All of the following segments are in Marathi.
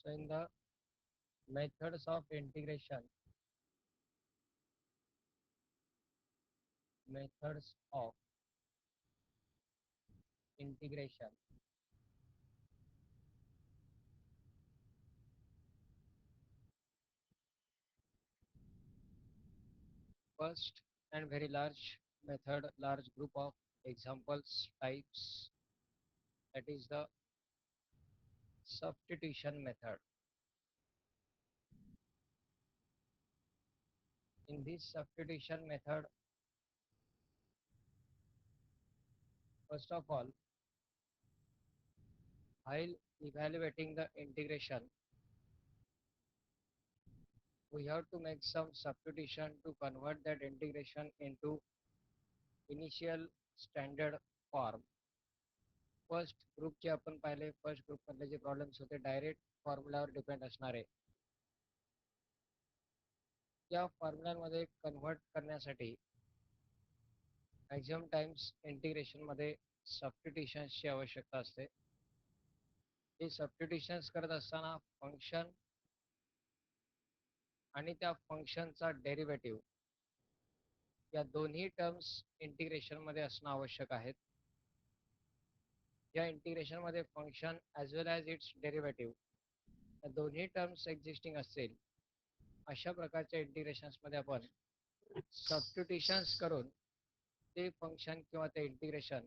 So in the methods of integration, first and very large method, large group of examples types, that is the substitution method. In this substitution method, first of all, while evaluating the integration, we have to make some substitution to convert that integration into initial standard form. First ग्रुपचे आपण पाहिले, फर्स्ट ग्रुप मधले जे प्रॉब्लेम्स होते डायरेक्ट फॉर्म्युलावर डिपेंड असणारे, त्या फॉर्म्युलामध्ये कन्व्हर्ट करण्यासाठी मॅक्झिमम टाइम्स इंटिग्रेशन मध्ये सबस्टिट्यूशन्सची आवश्यकता असते. हे सबस्टिट्यूशन्स करत असताना फंक्शन आणि त्या फंक्शनचा डेरिव्हेटिव्ह या दोन्ही टर्म्स इंटिग्रेशन मध्ये असणं आवश्यक आहेत. या इंटिग्रेशन मध्ये फंक्शन ॲज वेल ॲज इट्स डेरिव्हेटिव्ह या दोन्ही टर्म्स एक्झिस्टिंग असतील, अशा प्रकारच्या इंटिग्रेशन्स मध्ये आपण सबस्टिट्यूशन्स करून ते फंक्शन किंवा ते इंटिग्रेशन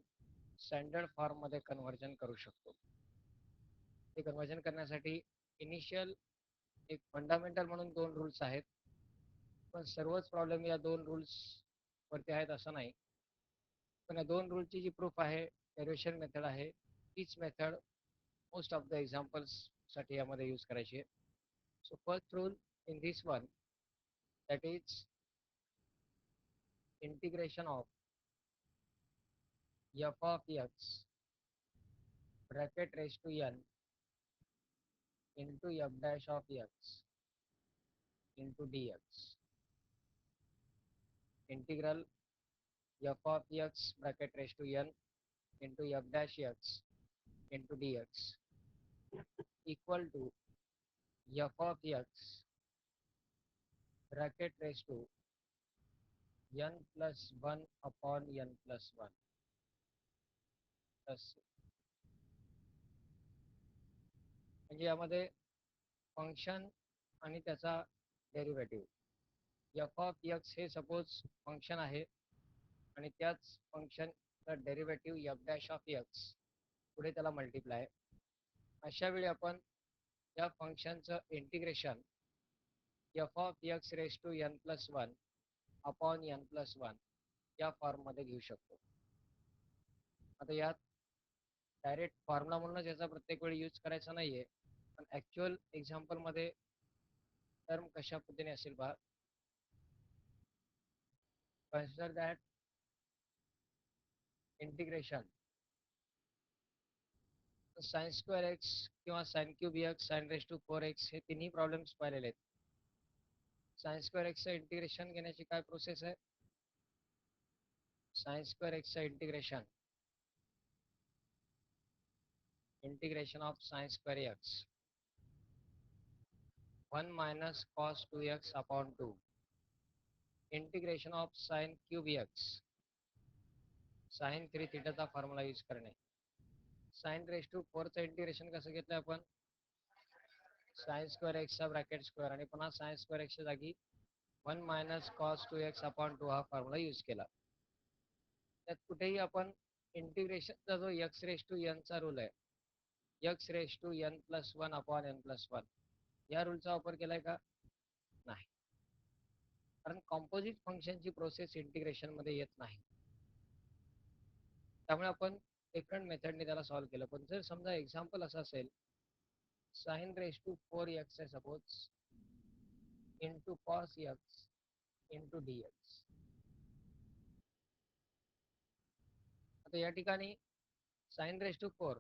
स्टँडर्ड फॉर्म मध्ये कन्व्हर्जन करू शकतो. ते कन्व्हर्जन करण्यासाठी इनिशियल एक फंडामेंटल म्हणून दोन रूल्स आहेत, पण सर्वच प्रॉब्लेम या दोन रूल्स वरती आहेत असं नाही. पण या दोन रूलची जी प्रूफ आहे, डेरिव्हेशन मेथड आहे, तीच method most of the examples साठी यामध्ये यूज करायची आहे. So first rule in this one, that is integration of f of x bracket raised to n into f dash of x into dx. Integral f of x bracket raised to n into f dash x into dx equal to f of x bracket raised to n plus 1 upon n plus 1 plus. म्हणजे यामध्ये फंक्शन आणि त्याचा डेरिव्हेटिव्ह f ऑफ x हे सपोज फंक्शन आहे आणि त्याच फंक्शनचा derivative f dash of x पुढे त्याला मल्टिप्लाय. अशा वेळी आपण या फंक्शनचं integration f of x raise to n plus 1 upon n plus 1 या फॉर्ममध्ये घेऊ शकतो. आता यात डायरेक्ट फॉर्म्युला म्हणूनच याचा प्रत्येक वेळी यूज करायचा नाहीये, पण ऍक्च्युअल एक्झाम्पल मध्ये टर्म कशा पद्धतीने असेल पहा. Consider that integration sine square x किंवा sine cube x sine raise to 4x हे तिन्ही प्रॉब्लेम्स पाहिलेले आहेत. साइन स्क्वेअर एक्सचं इंटिग्रेशन घेण्याची काय प्रोसेस आहे? साइन स्क्वेअर एक्सचं integration of sine square x 1 minus cos 2x upon 2 integration of sine cube x sine 3 थीटाचा फॉर्म्युला यूज करणे. साइन रेस टू 4चं इंटिग्रेशन कसं घेतलं आपण? साइन स्क्वेअर एक्सचा ब्रॅकेट स्क्वेअर आणि पुन्हा साइन स्क्वेअर एक्सच्या जागी 1 मायनस कॉस 2x अपॉन 2 हा फॉर्म्युला यूज केला. त्यात कुठेही आपण इंटिग्रेशनचा जो एक्स रेस टू एनचा रूल आहे, x raise to n plus 1 upon n plus 1 या रूलचा वापर केलाय का? नाही, कारण कॉम्पोजिट फंक्शनची प्रोसेस इंटिग्रेशन मध्ये येत नाही. त्यामुळे आपण डिफरंट मेथडने त्याला सॉल्व्ह केलं. पण जर समजा एक्झाम्पल असं असेल, साइन रेस टू 4x आहे suppose into cos x into dx. आता या ठिकाणी साइन रेस टू 4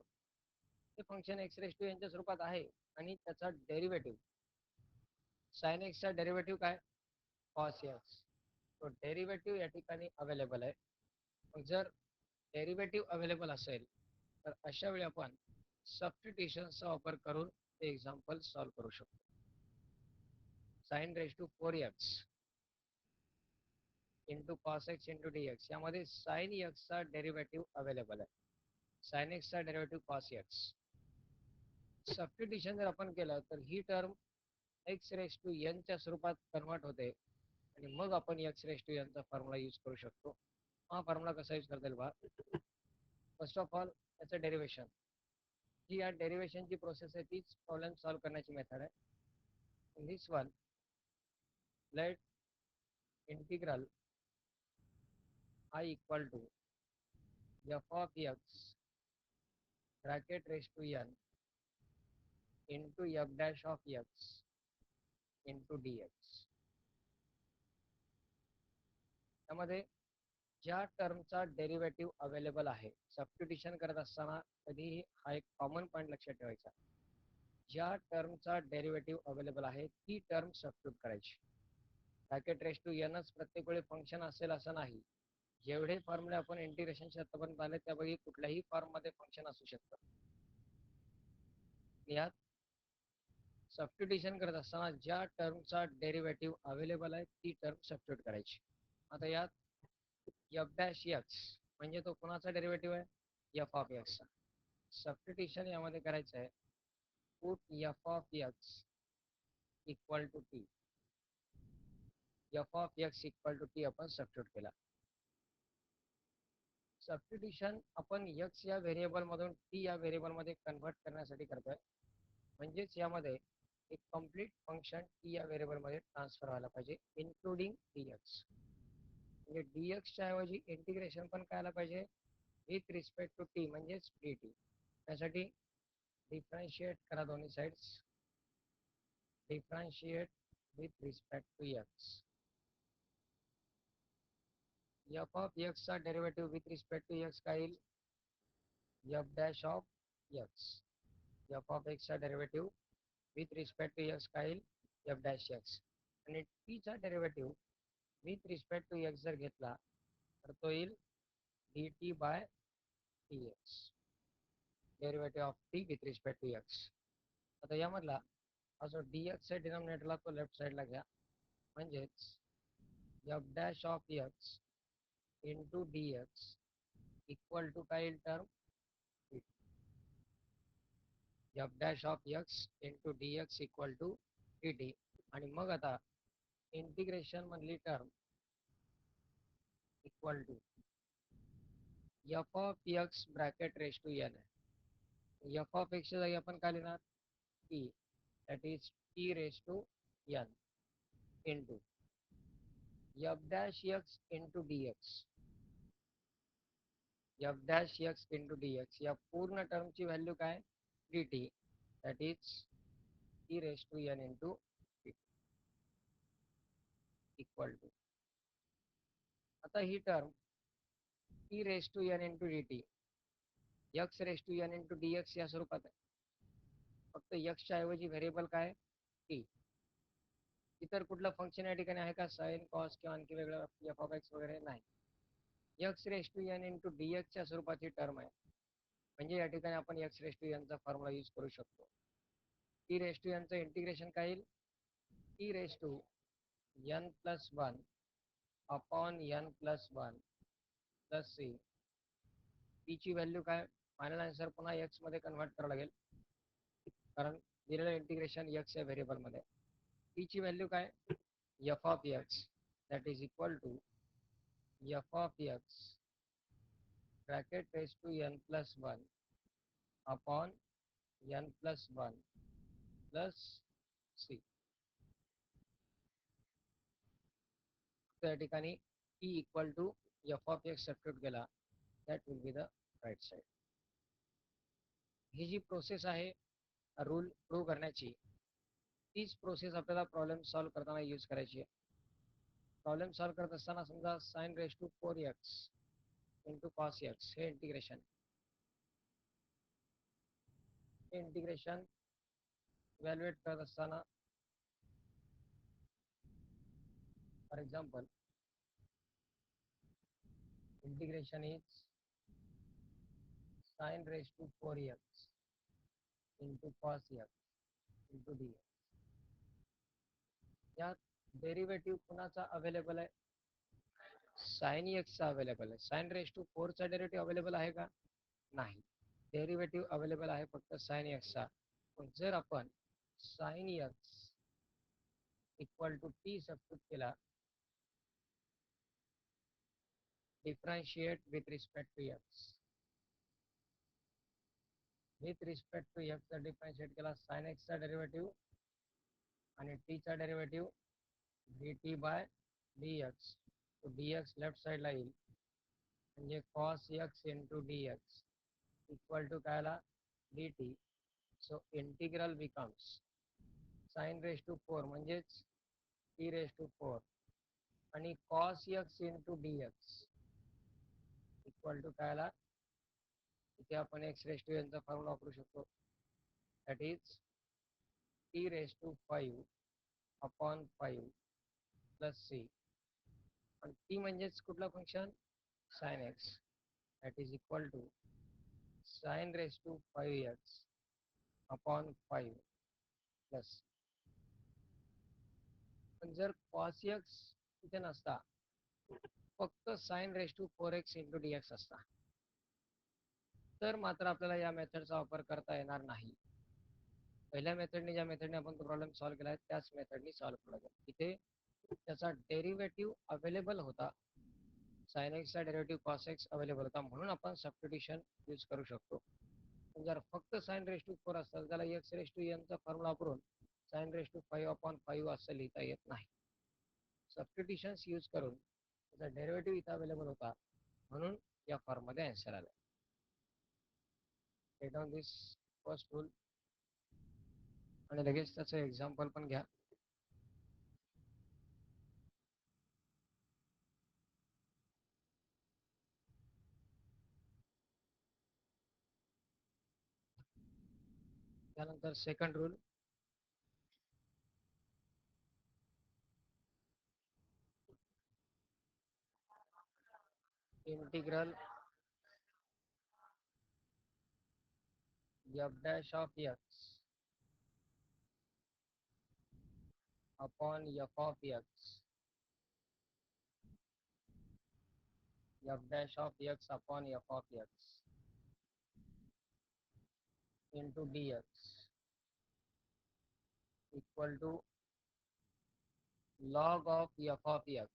हे फंक्शन एक्स रेस टू यांच्या स्वरूपात आहे आणि त्याचा डेरिव्हेटिव्ह साइन एक्सचा डेरिव्हेटिव्ह काय? Cos x. तो डेरिव्हेटिव्ह या ठिकाणी अवेलेबल आहे. मग जर डेरिव्हेटिव्ह अवेलेबल असेल तर अशा वेळी आपण सबस्टिट्यूशनचा वापर करून ते एक्झाम्पल सॉल्व्ह करू शकतो. Sine raise to 4x into cos x into d x, यामध्ये साइन एक्सचा डेरिव्हेटिव्ह अवेलेबल आहे. साइन एक्सचा डेरिव्हेटिव्ह कॉस एक्स. सबस्टिट्यूशन जर आपण केलं तर ही टर्म एक्स रेस टू एनच्या स्वरूपात कन्वर्ट होते आणि मग आपण एक्स रेस टू एनचा फॉर्म्युला यूज करू शकतो. हा फॉर्म्युला कसा यूज करता येईल बघा. फर्स्ट ऑफ ऑल याचं डेरिव्हेशन, जी या डेरिव्हेशनची प्रोसेस आहे तीच प्रॉब्लेम सॉल्व्ह करण्याची मेथड आहे. In this one let integral I equal to f of x bracket raise to n into f dash of x into d x. त्यामध्ये ज्या टर्मचा डेरिव्हेटिव्ह अवेलेबल आहे, सबस्टिट्यूशन करत असताना कधीही हा एक कॉमन पॉईंट लक्षात ठेवायचा. ज्या टर्मचा डेरिव्हेटिव्ह अवेलेबल आहे ती टर्म सबस्टिट्यूट करायची. ब्रॅकेट रेस टू एनच प्रत्येक वेळी फंक्शन असेल असं नाही. जेवढे फॉर्म्युले आपण इंटिग्रेशनचे आतापर्यंत आले त्यापैकी कुठल्याही फॉर्ममध्ये फंक्शन असू शकतं. यात सबस्टिट्यूशन करत असताना ज्या टर्मचा डेरिव्हेटिव्ह अवेलेबल आहे ती टर्म सबस्टिट्यूट करायची. आता यात एफ डॅश एक्स म्हणजे तो कोणाचा डेरिव्हेटिव्ह आहे, एफ ऑफ एक्सचा. सबस्टिट्यूशन यामध्ये करायचं आहे, put f of x equal to t. F of x equal to t आपण सबस्टिट्यूट केला. सबस्टिट्यूशन आपण एक्स या व्हेरिएबल मधून टी या व्हेरिएबल मध्ये कन्व्हर्ट करण्यासाठी करतोय. म्हणजेच यामध्ये एक कम्प्लीट फंक्शन टी या व्हेरिएबल मध्ये ट्रान्सफर व्हायला पाहिजे, इन्क्लुडिंग डीएक्स. म्हणजे डीएक्सच्या ऐवजी इंटिग्रेशन पण करायला पाहिजे विथ रिस्पेक्ट टू टी म्हणजेच डी टी. त्यासाठी डिफरन्शिएट करा दोन्ही sides. Differentiate with respect to x. F of एक्सचा derivative with respect to x काय येईल, f dash of x. F of एक्सचा derivative with respect to x काय येईल, एफ डॅश एक्स. आणि टीचा derivative with respect to x जर घेतला तर तो येईल d t by t x. Derivative of t with respect to x. आता यामधला हा जो डी एक्स आहे डिनॉमिनेटरला तो लेफ्ट साईडला घ्या. म्हणजेच f dash of x into d x equal to काय येईल term, f dash of x into d x equal to d t. आणि मग आता इंटिग्रेशन मधली term equal to f of x bracket raise to n आहे. एफ ऑफ एक्सच्या जागी आपण काय लिहिणार, t, that is t raise to n into f dash x into d x. F dash x into d x या पूर्ण टर्मची व्हॅल्यू काय, d t, that is t raise to n into equal to. आता ही term t raise to n into d t x raise to n into d x या स्वरूपात आहे. फक्त एक्सच्या ऐवजी व्हेरिएबल काय, टी. इतर कुठलं फंक्शन या ठिकाणी आहे का, साइन कॉस किंवा आणखी वेगळं एफ ऑफ एक्स वगैरे नाही. X raise to n into d एक्सच्या स्वरूपाची टर्म आहे. म्हणजे या ठिकाणी आपण एक्स रेस टू एनचा फॉर्म्युला यूज करू शकतो. टी रेस टू एनचं इंटिग्रेशन काय येईल, t raise to n plus one upon n plus one plus c. टीची व्हॅल्यू काय, फायनल आन्सर पुन्हा एक्स मध्ये कन्व्हर्ट करावं लागेल कारण दिलेलं इंटिग्रेशन एक्स या व्हेरिएबल मध्ये. टीची व्हॅल्यू काय, f of x that is equal to f of x bracket raise to n plus one upon n plus one plus c. त्या ठिकाणी t equal to f of x substitute केला, that will be the right side. ही जी प्रोसेस आहे रूल प्रूव्ह करण्याची, तीच प्रोसेस आपल्याला प्रॉब्लेम सॉल्व्ह करताना यूज करायची आहे. प्रॉब्लेम सॉल्व्ह करत असताना समजा sine raise to 4x into cos x हे इंटिग्रेशन. हे इंटिग्रेशन इव्हॅल्युएट करत असताना for example integration is sine raise to 4x into cos x into d x. यात डेरिव्हेटिव्ह कुणाचा अवेलेबल आहे? साइन एक्सचा अवेलेबल आहे. साइन रेस टू 4चा डेरिव्हेटिव्ह अवेलेबल आहे का? नाही. डेरिव्हेटिव्ह अवेलेबल आहे फक्त साइन एक्सचा. पण जर आपण sine x equal to t substitute केला, differentiate with respect to x, with respect to एक्सचा डिफरन्शिएट केला, साइन एक्सचा डेरिव्हेटिव्ह आणि टीचा derivative d t by d x. तो डी एक्स लेफ्ट साईडला येईल, म्हणजे cos x into d x equal to काय आला? D t. So integral becomes sine raise to 4 म्हणजेच टी रेस टू 4 आणि cos x into d x equal to काय आला? इथे आपण एक्स रेस टू एनचा फॉर्म्युला वापरू शकतो. That is t raise to 5 upon 5 plus c. आणि टी म्हणजेच कुठला function? Sine x. That is equal to sine raise to 5x upon 5 plus. पण जर कॉस एक्स इथे नसता, फक्त sine raise to 4x into d x असता, तर मात्र आपल्याला या मेथडचा वापर करता येणार नाही. पहिल्या मेथडने ज्या मेथडने आपण तो प्रॉब्लेम सॉल्व्ह केला आहे त्याच मेथडने सॉल्व्ह केला जाईल. इथे त्याचा डेरिव्हेटिव्ह अवेलेबल होता, साइन एक्सचा डेरिव्हेटिव्ह कॉस एक्स अवेलेबल होता, म्हणून आपण सबस्टिट्यूशन यूज करू शकतो. पण जर फक्त साइन रेस टू 4 असतं, त्याला एक्स रेस टू एनचा फॉर्म्युला वापरून साइन रेस टू 5 अपॉन 5 असं लिहिता येत नाही. सबस्टिट्यूशन्स यूज करून त्याचा डेरिव्हेटिव्ह इथं अवेलेबल होता, म्हणून या फॉर्ममध्ये आन्सर आला. टेक डाऊन दिस फर्स्ट रूल आणि लगेच त्याचं एक्झाम्पल पण घ्या. त्यानंतर second rule, integral f dash of x upon f of x, f dash of x upon f of x into dx equal to log of f of x,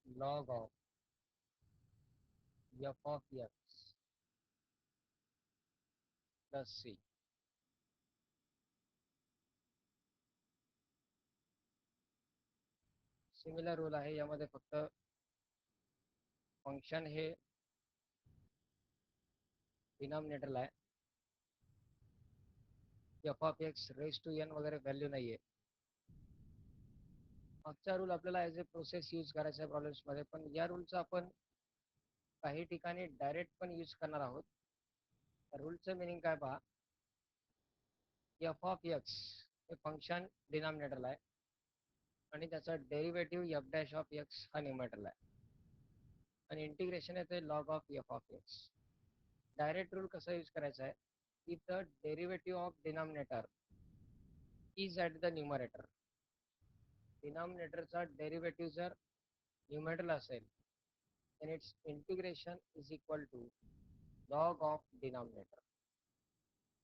log of f of x plus c. Similar rule आहे, यामध्ये फक्त फंक्शन हे डिनॉमिनेटरला आहे, f of x raise to n वगैरे व्हॅल्यू नाहीये. मागचा रूल आपल्याला ॲज ए प्रोसेस यूज करायचा आहे प्रॉब्लेम्समध्ये, पण या रूलचा आपण काही ठिकाणी डायरेक्ट पण यूज करणार आहोत. रूलचं मिनिंग काय पहा, f of x हे फंक्शन डिनॉमिनेटरला आहे आणि त्याचा derivative f dash of x हा न्यूमरेटरला आहे आणि इंटिग्रेशन येते log of f of x. Direct rule कसा यूज करायचा आहे, की the derivative of denominator is at the numerator. डिनॉमिनेटरचा डेरिव्हेटिव्ह जर न्यूमरेटरला असेल, then its integration is equal to log of denominator.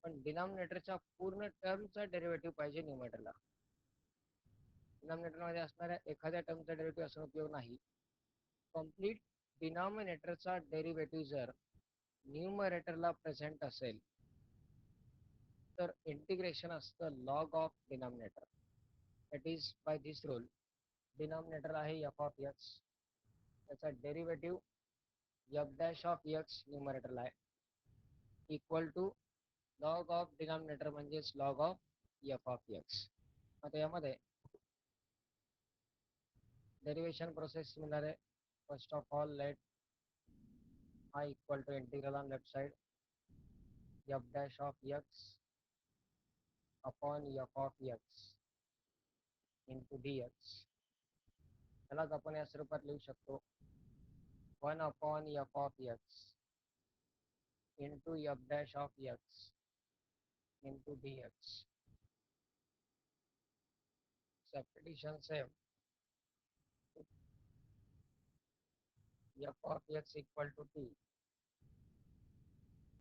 पण डिनॉमिनेटरच्या पूर्ण टर्मचा डेरिव्हेटिव्ह पाहिजे न्यूमरेटरला. डिनॉमिनेटरमध्ये असणाऱ्या एखाद्या टर्मचा डेरिव्हेटिव्ह असणं उपयोग नाही. कंप्लीट डिनॉमिनेटरचा डेरिव्हेटिव्ह जर न्यूमरेटरला प्रेझेंट असेल, तर इंटिग्रेशन असतं log of denominator. That is by this rule, denominator आहे f ऑफ x, त्याचा derivative f dash of x न्यूमरेटरला आहे, equal to log of denominator म्हणजेच log of f of x. आता यामध्ये डेरिवेशन प्रोसेस सिमिलर आहे. First of all let I equal to integral on left side f dash of x upon f of x into dx. त्यालाच आपण या स्वरूपात लिहू शकतो 1 upon f of x into f dash of x into dx. Substitution same. F of x equal to t.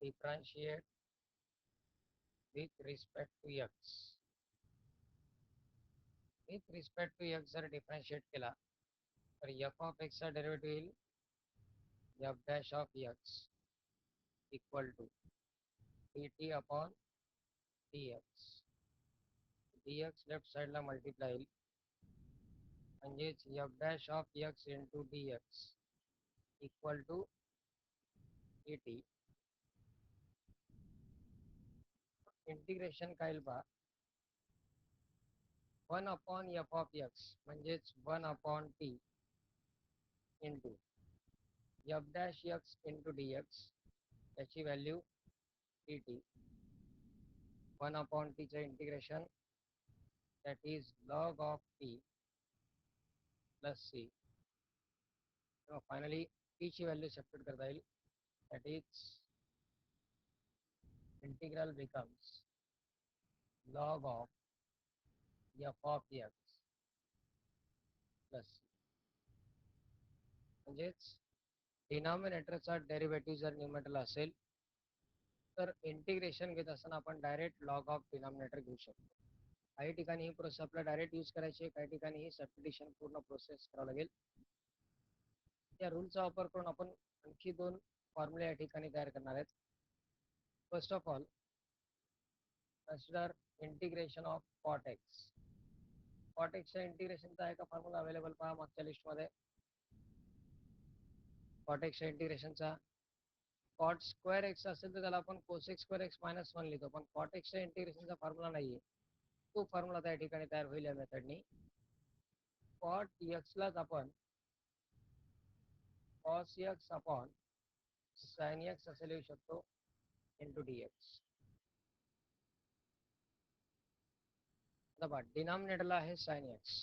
Differentiate with respect to x. With respect to x जर differentiate केला तर f of x चा derivative येईल f dash of x equal to dt upon dx. dx left side ला multiply येईल म्हणजेच f dash of x into dx equal to dt. Integration काय येईल पहा 1 upon f of x म्हणजेच 1 upon t into f dash x into dx त्याची व्हॅल्यू dt. 1 upon t चे integration that is log of t plus c. Finally t ची व्हॅल्यू सबस्टिट्यूट करता येईल that is integral becomes log of f of x plus c. म्हणजेच डिनॉमिनेटरचा डेरिव्हेटिव्ह जर न्यूमरेटरला असेल तर इंटिग्रेशन घेत असताना आपण डायरेक्ट लॉग ऑफ डिनॉमिनेटर घेऊ शकतो. काही ठिकाणी ही प्रोसेस आपल्याला डायरेक्ट यूज करायची आहे, काही ठिकाणी ही सबस्टिट्यूशन पूर्ण प्रोसेस करावं लागेल. त्या रूलचा वापर करून आपण आणखी 2 फॉर्म्युले या ठिकाणी तयार करणार आहेत. First of all consider integration of cot x. cot x च्या इंटिग्रेशनचा आहे का फॉर्म्युला अवेलेबल पहा मागच्या लिस्टमध्ये. cot x च्या इंटिग्रेशनचा cot स्क्वेअर x असेल तर त्याला आपण cosec स्क्वेअर x मायनस 1 लिहितो, पण cot x च्या इंटिग्रेशनचा फॉर्म्युला नाहीये. तो फॉर्म्युला त्या ठिकाणी तयार होईल या मेथडनी. cot x लाच आपण cos x upon sin x असे लिहू शकतो इंटू dx. डिनॉमिनेटरला आहे sin x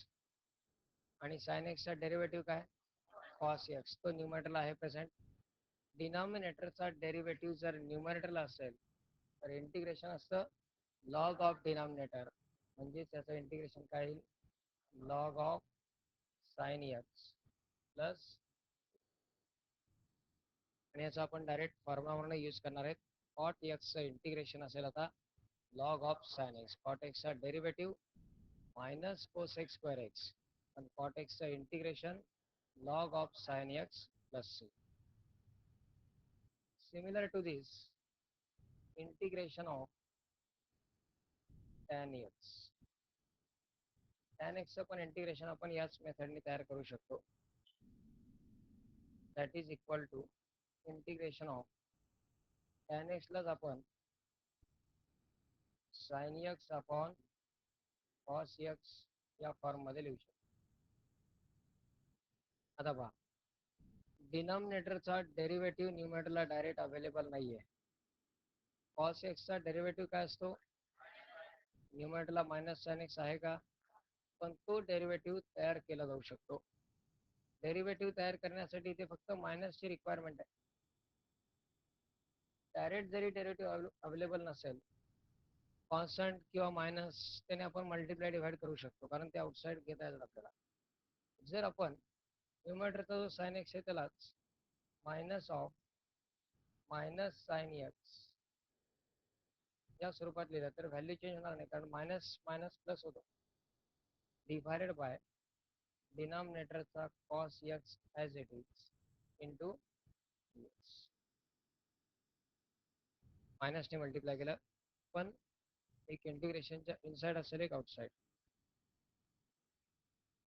आणि sin x चा डेरिव्हेटिव्ह काय cos x, तो न्यूमरेटरला आहे प्रेझेंट. डिनॉमिनेटरचा डेरिव्हेटिव्ह जर न्यूमरेटरला असेल तर इंटिग्रेशन असतं लॉग ऑफ डिनॉमिनेटर, म्हणजे त्याचं इंटिग्रेशन काय येईल log of sin x plus, आणि याचा आपण डायरेक्ट फॉर्म्युलावरून यूज करणार आहेत. cot x चं इंटिग्रेशन असेल आता log of sin x. cot x चा derivative minus cosec square x आणि cot x चं integration log of sin x plus c. Similar to this, integration of tan x. tan x चं पण इंटिग्रेशन आपण याच मेथडने तयार करू शकतो. That is equal to integration of tan x लाच आपण sin x upon cos x या फॉर्म मध्ये लिहू शकतो. आता पहा डिनॉमिनेटरचा डेरिव्हेटिव्ह न्यूमरेटरला डायरेक्ट अवेलेबल नाहीये. cos x चा डेरिव्हेटिव्ह काय असतो न्यूमरेटरला मायनस sin x आहे का, पण तो डेरिव्हेटिव्ह तयार केला जाऊ शकतो. डेरिव्हेटिव्ह तयार करण्यासाठी इथे फक्त मायनसची रिक्वायरमेंट आहे. डायरेक्ट जरी डेरिव्हेटिव्ह अवेलेबल नसेल कॉन्स्टंट किंवा मायनस त्याने आपण मल्टिप्लाय डिवाइड करू शकतो, कारण ते आउटसाइड घेता येतात आपल्याला. जर आपण न्यूमरेटरचा जो sin x आहे त्यालाच minus of minus sin x या स्वरूपात लिहिलं तर व्हॅल्यू चेंज होणार नाही, कारण मायनस मायनस प्लस होतो. डिवायडेड बाय डिनॉमिनेटरचा cos x as it is into dx. मायनसने मल्टिप्लाय केलं, पण एक इंटिग्रेशनच्या इनसाइड असेल एक आउटसाइड.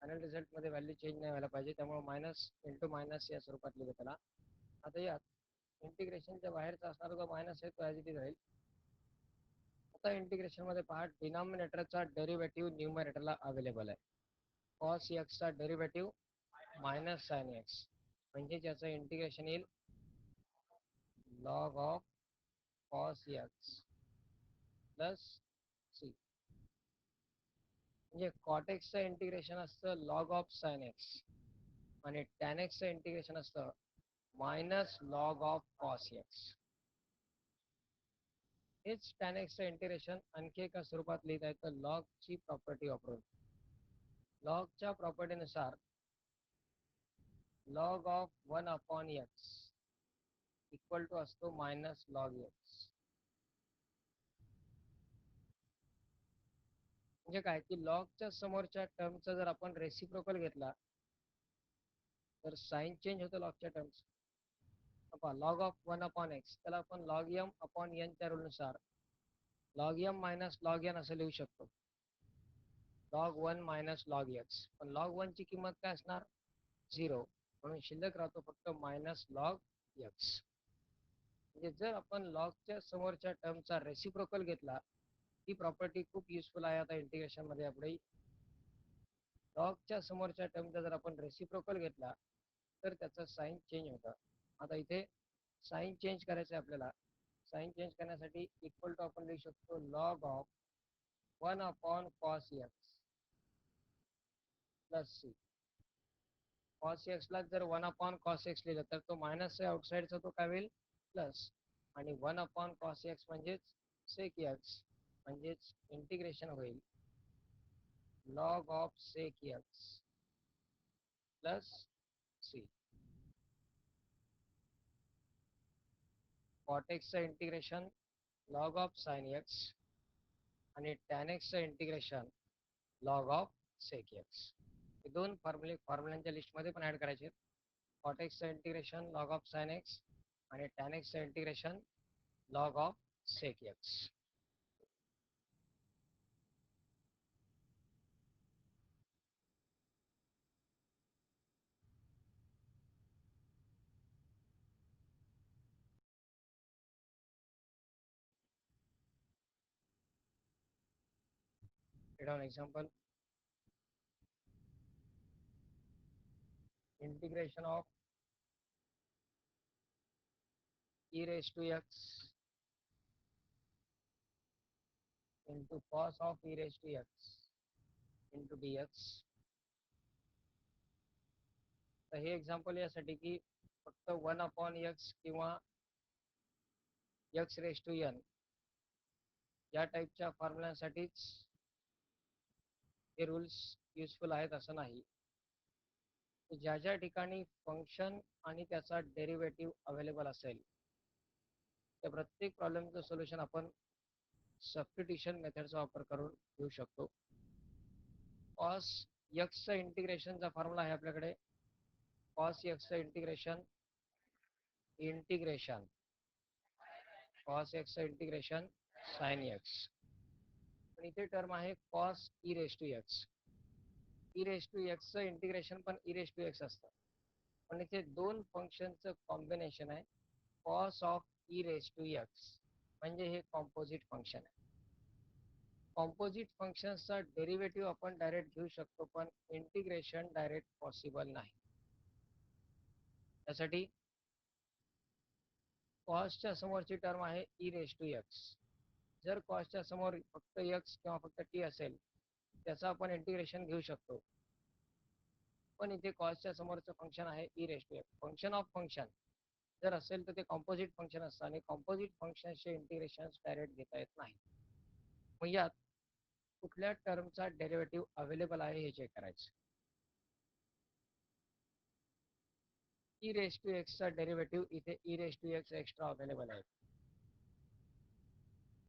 फायनल रिझल्ट मध्ये व्हॅल्यू चेंज नाही व्हायला पाहिजे, त्यामुळे मायनस इंटू मायनस या स्वरूपात लिहिलं त्याला. आता यात इंटिग्रेशनच्या बाहेरचा असणारा जो मायनस आहे तो ॲज इट इज राहील. आता इंटिग्रेशन मध्ये पहा डिनॉमिनेटरचा डेरिव्हेटिव्ह न्यूमरेटरला अवेलेबल आहे. cos x चा डेरिव्हेटिव्ह मायनस sin x, म्हणजे ज्याचं इंटिग्रेशन येईल log of cos x plus c. म्हणजे cot x चं इंटिग्रेशन असतं log ऑफ sin x आणि tan x चं इंटिग्रेशन असतं minus log of cos x. हेच tan x चं इंटिग्रेशन आणखी एका स्वरूपात लिहिता येतं लॉगची प्रॉपर्टी वापरून. लॉगच्या प्रॉपर्टीनुसार log of 1/x equal to असतो मायनस लॉग x. म्हणजे काय की लॉगच्या समोरच्या टर्मचा जर आपण रेसिप्रोकल घेतला तर साइन चेंज होतो लॉगच्या टर्म्स. लॉग ऑफ 1/x त्याला आपण लॉग m अपॉन n च्या रूलनुसार log m minus log n असं लिहू शकतो. Log 1 minus log x. पण लॉग 1 ची किंमत काय असणार 0, म्हणून शिल्लक राहतो फक्त मायनस लॉग x. म्हणजे जर आपण लॉगच्या समोरच्या टर्मचा रेसिप्रोकल घेतला, ही प्रॉपर्टी खूप युजफुल आहे आता इंटिग्रेशन मध्ये. आपली लॉगच्या समोरच्या टर्मचा जर आपण रेसिप्रोकल घेतला तर त्याचं साइन चेंज होतं. आता इथे साइन चेंज करायचं आहे आपल्याला. साइन चेंज करण्यासाठी इक्वल टू आपण लिहू शकतो log of 1/cos x plus c. cos x ला जर 1/cos x लिहिलं तर तो मायनस आहे आउटसाईडचा, तो काय होईल प्लस. आणि 1/cos x म्हणजेच sec x म्हणजेच इंटिग्रेशन होईल log of sec x plus c. cot x चं integration log of sin x आणि tan x चं integration log of sec x. हे दोन फॉर्म्युलांच्या लिस्टमध्ये पण ऍड करायचे. cot x चं integration log of sin x आणि tan x चं integration log of sec x. An example, integration of e raised to x into cos of e raised to x into dx. तर हे एक्झाम्पल यासाठी की फक्त 1/x किंवा x रेस टू n या टाईपच्या फॉर्म्युलांसाठीच हे रूल्स युजफुल आहेत असं नाही. ज्या ज्या ठिकाणी फंक्शन आणि त्याचा डेरिव्हेटिव्ह अवेलेबल असेल त्या प्रत्येक प्रॉब्लेमचं सोल्युशन आपण सबस्टिट्यूशन मेथडचा वापर करून घेऊ शकतो. cos x चं इंटिग्रेशनचा फॉर्म्युला आहे आपल्याकडे. cos x चं इंटिग्रेशन cos x चं इंटिग्रेशन sin x. पण इथे टर्म आहे cos e raised to x. e raised to x चं इंटिग्रेशन पण e raised to x असतं. पण इथे दोन फंक्शनचं कॉम्बिनेशन आहे cos of e raised to x, म्हणजे हे कॉम्पोजिट फंक्शन आहे. कॉम्पोजिट फंक्शनचा डेरिव्हेटिव्ह आपण डायरेक्ट घेऊ शकतो पण इंटिग्रेशन डायरेक्ट पॉसिबल नाही. त्यासाठी कॉसच्या समोरची टर्म आहे e raised to x. जर कॉसच्या समोर फक्त x किंवा फक्त t असेल त्याचं आपण इंटिग्रेशन घेऊ शकतो. पण इथे कॉसच्या समोरचं फंक्शन आहे e raised to x. Function of function जर असेल तर ते कॉम्पोजिट फंक्शन असतं आणि कॉम्पोजिट फंक्शनचे इंटिग्रेशन डायरेक्ट घेता येत नाही. मग यात कुठल्या टर्मचा डेरिव्हेटिव्ह अवेलेबल आहे हे चेक करायचं. e raised to x चा डेरिव्हेटिव्ह इथे e raised to x extra available आहे.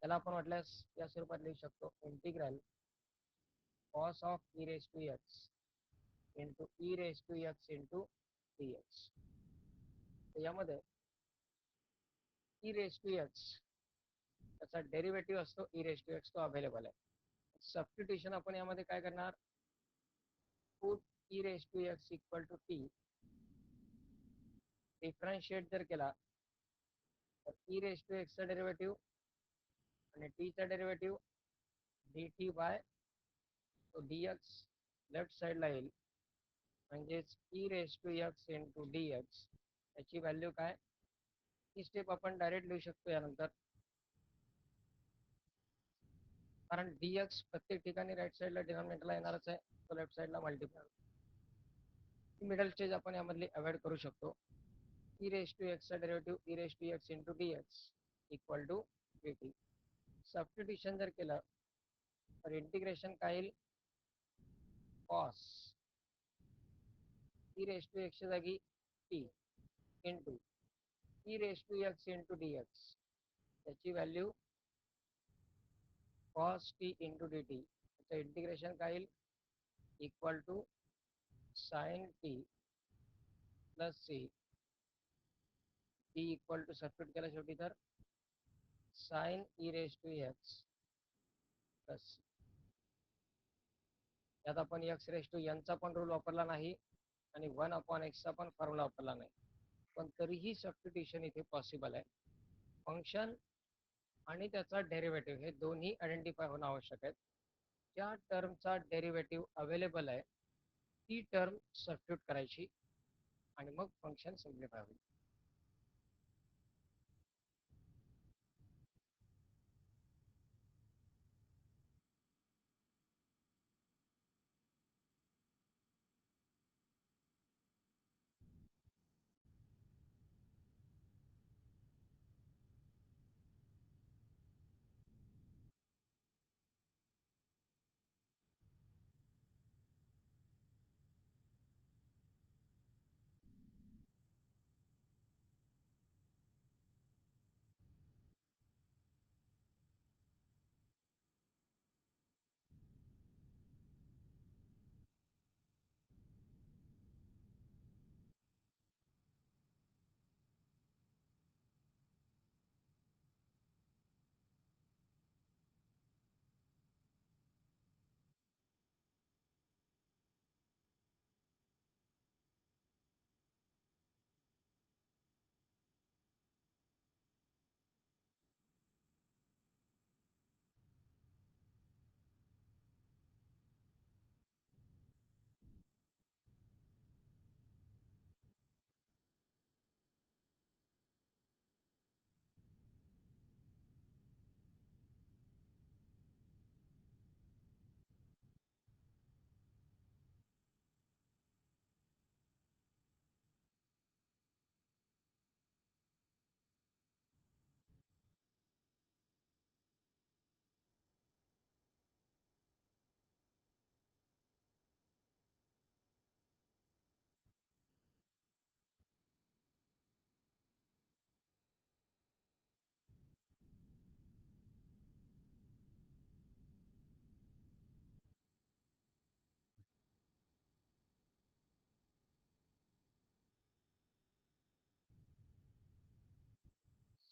त्याला आपण वाटल्यास या स्वरूपात लिहू शकतो integral cos of e raised to x into e raised to x into dx. तर यामध्ये e raised to x त्याचा डेरिव्हेटिव्ह असतो e raised to x, तो अवेलेबल आहे. सबस्टिट्यूशन आपण यामध्ये काय करणार, put e raised to x equal to t. Differentiate जर केला तर e raised to x चा डेरिव्हेटिव्ह आणि t चा डेरिव्हेटिव्ह dt बाय तो dx लेफ्ट साईडला येईल, म्हणजेच e raised to x into dx. याची व्हॅल्यू काय, ही स्टेप आपण डायरेक्ट लिहू शकतो यानंतर, कारण dx प्रत्येक ठिकाणी राईट साईडला डिनॉमिनेटरला येणारच आहे, तो लेफ्ट साईडला मल्टिप्लाय. मिडल स्टेज आपण यामधली अवॉइड करू शकतो. e raised to x चा derivative e raised to x into dx equal to dt. Substitution जर केलं तर इंटिग्रेशन काय येईल, कॉस ई रेस टू एक्सच्या जागी t into e raise to x into d x, त्याची value cos t into d t, त्याचं इंटिग्रेशन काय येईल, equal to sine t plus c, t equal to substitute केलं शेवटी तर sine e raise to x plus c. यात आपण एक्स रेस टू एनचा पण रूल वापरला नाही आणि 1/x पण फॉर्म्युला वापरला नाही, पण तरीही सबस्टिट्यूशन इथे पॉसिबल आहे. फंक्शन आणि त्याचा डेरिव्हेटिव्ह हे दोन्ही आयडेंटिफाय होणं आवश्यक आहे. ज्या टर्मचा डेरिव्हेटिव्ह अवेलेबल आहे ती टर्म सबस्टिट्यूट करायची आणि मग फंक्शन सिम्प्लिफाय होईल.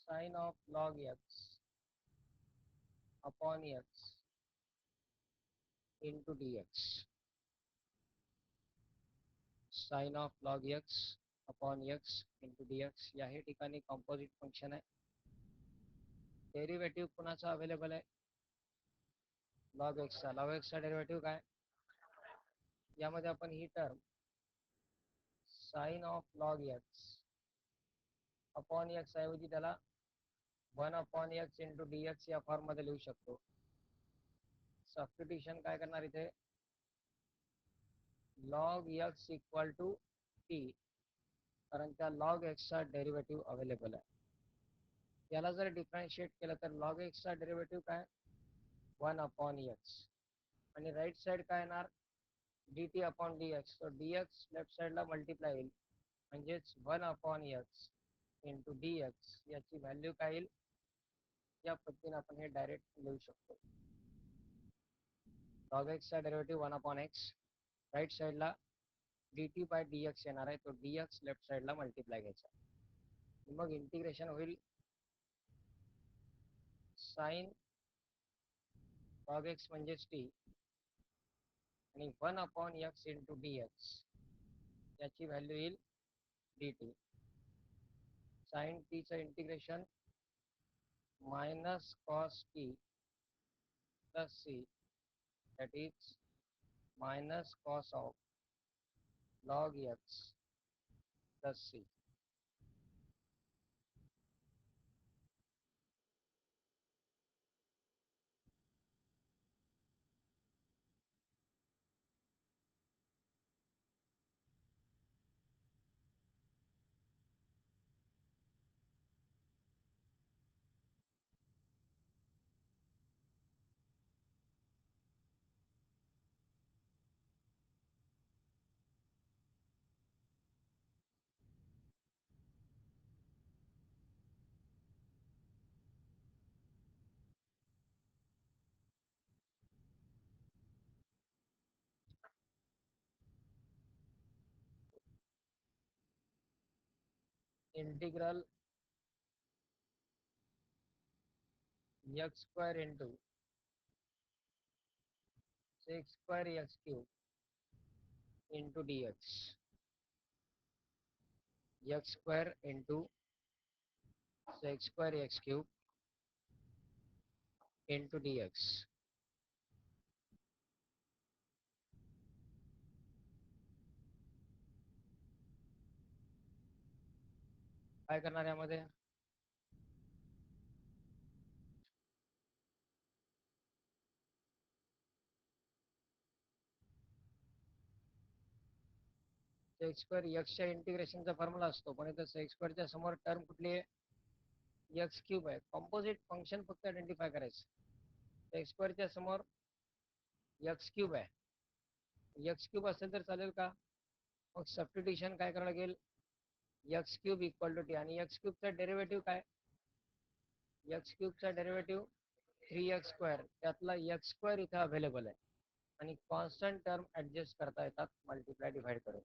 Sine of log x upon x into d x, sine of log x upon x into d x या हे ठिकाणी कॉम्पोजिट फंक्शन आहे. डेरिव्हेटिव्ह कुणाचा अवेलेबल आहे, लॉग एक्सचा. लॉग एक्सचा डेरिव्हेटिव्ह काय, यामध्ये आपण ही term sine of log x upon x ऐवजी त्याला 1/x इंटू डी एक्स या फॉर्म मध्ये लिहू शकतो. सबस्टिट्यूशन काय करणार इथे, log x equal to T, कारण त्या लॉग एक्सचा डेरिव्हेटिव्ह अवेलेबल आहे. याला जर डिफरन्शिएट केलं तर लॉग एक्सचा डेरिव्हेटिव्ह काय, 1/x, आणि राईट साईड काय येणार, D T upon D x. तो डी एक्स लेफ्ट साईडला मल्टिप्लाय येईल, म्हणजेच 1/x इंटू डी एक्स याची व्हॅल्यू काय येईल, या पद्धतीने आपण हे डायरेक्ट लिहू शकतो. लॉग एक्सचा डेरिव्हेटिव्ह 1/x, राईट साईडला d t by d x येणार आहे, तो डी एक्स लेफ्ट साईडला मल्टिप्लाय घ्यायचा, मग इंटिग्रेशन होईल साइन लॉग एक्स म्हणजेच टी आणि 1/x इंटू डी एक्स याची व्हॅल्यू येईल डी टी. साइन टीचं integration minus cos t plus c, that is minus cos of log x plus c. Integral x square into sec square x cube into dx. X square into sec square x cube into dx. काय करणार यामध्ये? सेक स्क्वेअर एक्सच्या इंटिग्रेशनचा फॉर्म्युला असतो, पण इथं सेक स्क्वेअरच्या समोर टर्म कुठली आहे? एक्स क्यूब आहे. कॉम्पोजिट फंक्शन फक्त आयडेंटिफाय करायचं. सेक स्क्वेअरच्या समोर एक्स क्यूब आहे. एक्स क्यूब असेल तर चालेल का? मग सबस्टिट्यूशन काय करावं लागेल? X cube equal to t. आणि एक्स क्यूबचा डेरिव्हेटिव्ह काय? एक्स क्यूबचा डेरिव्हेटिव्ह 3x स्क्वेअर. त्यातला एक्स स्क्वेअर इथं अवेलेबल आहे आणि कॉन्स्टंट टर्म ऍडजस्ट करता येतात मल्टिप्लाय डिव्हाइड करून.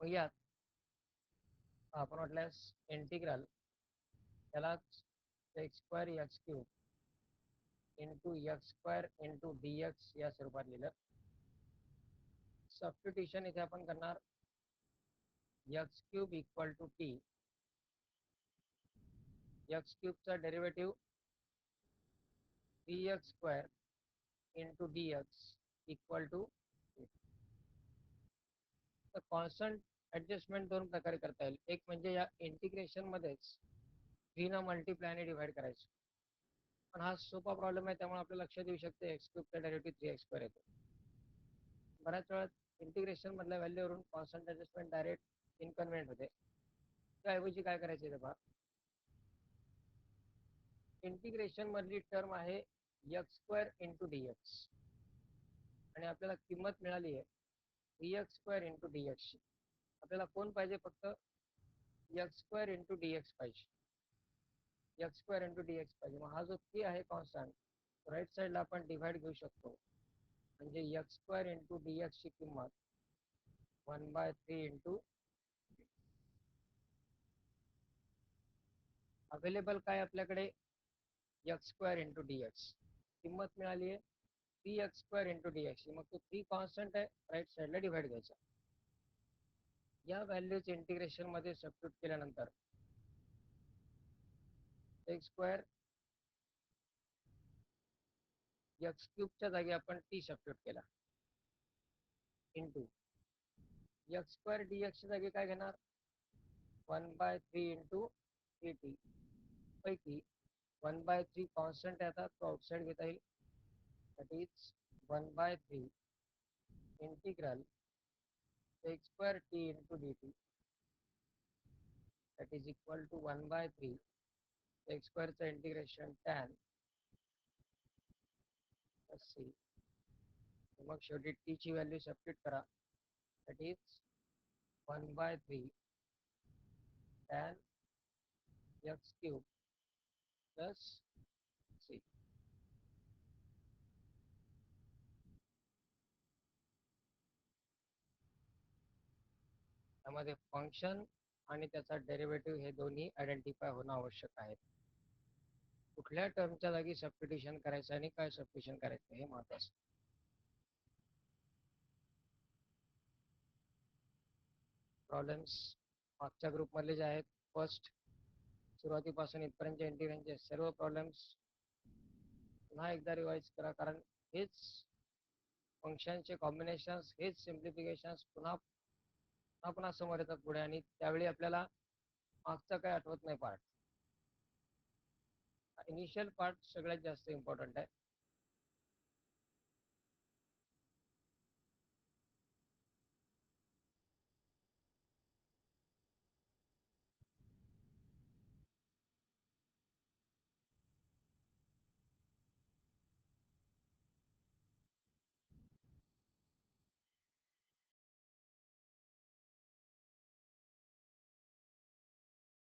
मग यात आपण म्हटल्यास इंटिग्रल त्याला sec square x cube into x square into d x या स्वरूपात लिहिलं. सबस्टिट्यूशन इथे आपण करणार x cube equal to t. X क्यूबचा derivative 3x square into d x equal to. तर कॉन्स्टंट ऍडजस्टमेंट दोन प्रकारे करता येईल. एक म्हणजे या इंटिग्रेशन मध्येच 3 न मल्टिप्लाय आणि डिव्हाइड करायचं. पण हा सोपा प्रॉब्लेम आहे, त्यामुळे आपल्या लक्षात येऊ शकते एक्स क्यूबचा डेरिव्हेटिव्ह 3x स्क्वेअर येतो. बऱ्याच वेळा इंटिग्रेशन मधल्या व्हॅल्यूवरून कॉन्स्टंट ऍडजस्टमेंट डायरेक्ट इनकन्व्हिनियंट होते. त्याऐवजी काय करायचे ते पहा. इंटिग्रेशन मधली टर्म आहे x square into d x आणि आपल्याला किंमत मिळाली आहे 3x स्क्वेअर इंटू डी एक्सची. आपल्याला कोण पाहिजे? फक्त x square into d x पाहिजे. X square into d x पाहिजे. मग हा जो 3 आहे कॉन्स्टंट, राईट साईडला आपण डिव्हाइड घेऊ शकतो. म्हणजे एक्स स्क्वेअर इंटू डी एक्सची किंमत 1/3 इंटू अवेलेबल काय आपल्याकडे? X square into d x. किंमत मिळाली आहे 3x square into d x. मग तो 3 कॉन्स्टंट आहे, राईट साईडला डिव्हाइड घ्यायचा. या व्हॅल्यूज इंटिग्रेशन मध्ये सबस्टिट्यूट केल्यानंतर एक्स स्क्वेअर एक्स क्यूबच्या जागी आपण टी सबस्टिट्यूट केला इंटू एक्स स्क्वेअर डी एक्सच्या जागी काय घेणार? 1/3 इंटू टी टी. पैकी 1/3 कॉन्स्टंट येतात, तो आउटसाइड घेता येईल. That is 1/3 integral x square t into d t. That is equal to 1/3 x स्क्वेअरचं इंटिग्रेशन टॅन सी. मग शेवटी टी ची व्हॅल्यू सबस्टिट्यूट करा. That is 1/3 tan x cube plus c. त्यामध्ये फंक्शन आणि त्याचा डेरिव्हेटिव्ह हे दोन्ही आयडेंटिफाय होणं आवश्यक आहे. कुठल्या टर्मच्या जागी सबस्टिट्यूशन करायचं आणि काय सबस्टिट्यूशन करायचं हे महत्वाचं. प्रॉब्लेम्स मागच्या ग्रुपमधले जे आहेत, फर्स्ट सुरुवातीपासून इथपर्यंतच्या इंटिग्रेशनचे सर्व प्रॉब्लेम्स पुन्हा एकदा रिवाइज करा, कारण हेच फंक्शनचे कॉम्बिनेशन्स, हेच सिम्प्लिफिकेशन्स पुन्हा पुन्हा समोर येतात पुढे आणि त्यावेळी आपल्याला मागचं काही आठवत नाही पार्ट. इनिशियल पार्ट सगळ्यात जास्त इम्पॉर्टंट आहे.